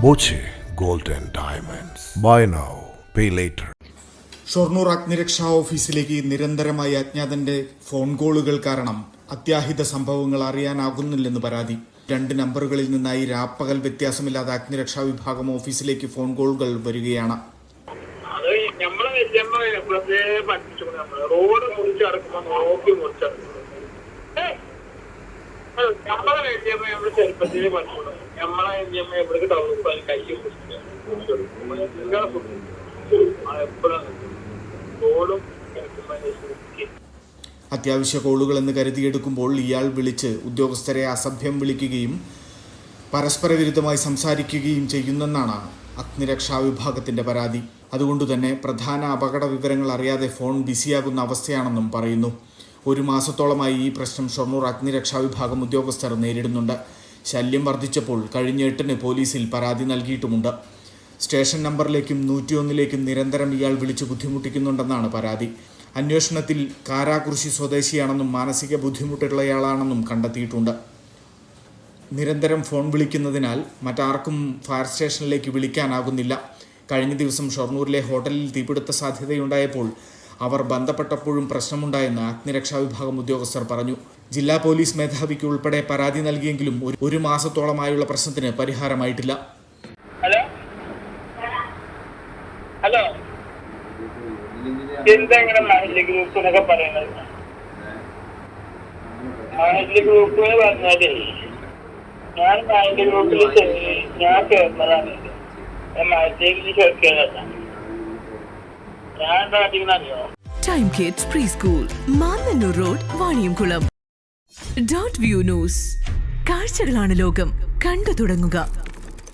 Boche Gold and Diamonds. Buy now, pay later. Shoranur അഗ്നിരക്ഷാ ഓഫീസിലേക്ക് നിരന്തരമായി അജ്ഞാതന്റെ ഫോൺ കോളുകൾ കാരണം അത്യാഹിത സംഭവങ്ങൾ അറിയാനാകുന്നില്ലെന്ന് പരാതി. 2 നമ്പറുകളിൽ നിന്നായി രാപ്പകൽ വ്യത്യാസമില്ലാതെ അഗ്നിരക്ഷാ വിഭാഗം ഓഫീസിലേക്ക് ഫോൺ കോളുകൾ വരികയാണ്. അത്യാവശ്യ കോളുകൾ എന്ന് കരുതിയെടുക്കുമ്പോൾ ഇയാൾ വിളിച്ച് ഉദ്യോഗസ്ഥരെ അസഭ്യം വിളിക്കുകയും പരസ്പര വിരുദ്ധമായി സംസാരിക്കുകയും ചെയ്യുന്നെന്നാണ് അഗ്നിരക്ഷാ വിഭാഗത്തിന്റെ പരാതി. അതുകൊണ്ടുതന്നെ പ്രധാന അപകട വിവരങ്ങൾ അറിയാതെ ഫോൺ ബിസിയാകുന്ന അവസ്ഥയാണെന്നും പറയുന്നു. 1 മാസത്തോളമായി ഈ പ്രശ്നം ഷൊർണൂർ അഗ്നിരക്ഷാ വിഭാഗം ഉദ്യോഗസ്ഥർ നേരിടുന്നുണ്ട്. ശല്യം വർദ്ധിച്ചപ്പോൾ കഴിഞ്ഞ 8-ന് പോലീസിൽ പരാതി നൽകിയിട്ടുമുണ്ട്. സ്റ്റേഷൻ നമ്പറിലേക്കും 101-ലേക്കും നിരന്തരം ഇയാൾ വിളിച്ച് ബുദ്ധിമുട്ടിക്കുന്നുണ്ടെന്നാണ് പരാതി. അന്വേഷണത്തിൽ കാരാകുറിശി സ്വദേശിയാണെന്നും മാനസിക ബുദ്ധിമുട്ടുള്ളയാളാണെന്നും കണ്ടെത്തിയിട്ടുണ്ട്. നിരന്തരം ഫോൺ വിളിക്കുന്നതിനാൽ മറ്റാർക്കും ഫയർ സ്റ്റേഷനിലേക്ക് വിളിക്കാനാകുന്നില്ല. കഴിഞ്ഞ ദിവസം ഷൊർണൂരിലെ ഹോട്ടലിൽ തീപിടുത്ത സാധ്യതയുണ്ടായപ്പോൾ അവർ ബന്ധപ്പെട്ടപ്പോഴും പ്രശ്നമുണ്ടായെന്ന് അഗ്നിരക്ഷാ വിഭാഗം ഉദ്യോഗസ്ഥർ പറഞ്ഞു. ജില്ലാ പോലീസ് മേധാവിക്ക് ഉൾപ്പെടെ പരാതി നൽകിയെങ്കിലും 1 മാസത്തോളമായുള്ള പ്രശ്നത്തിന് പരിഹാരമായിട്ടില്ല. ഹലോ, എന്തെങ്കിലും മാനേജ് ഗ്രൂപ്പ് എന്നൊക്കെ പറയുന്നത്? മാനേജ് ഗ്രൂപ്പ് എന്ന് പറഞ്ഞാലേ, ഞാൻ മാനേജ് ഗ്രൂപ്പിൽ ഞാൻ ചേർന്നതാണ്. മാനേജ് ചേർക്കുന്നതല്ല. ഞാൻ എന്താ കാട്ടിക്കുന്നറിയോ? Time kids pre school, Mannanur road, Vaniyamkulam. .View news. കാഴ്ചകളാണ് ലോകം. കണ്ടു തുടങ്ങുക.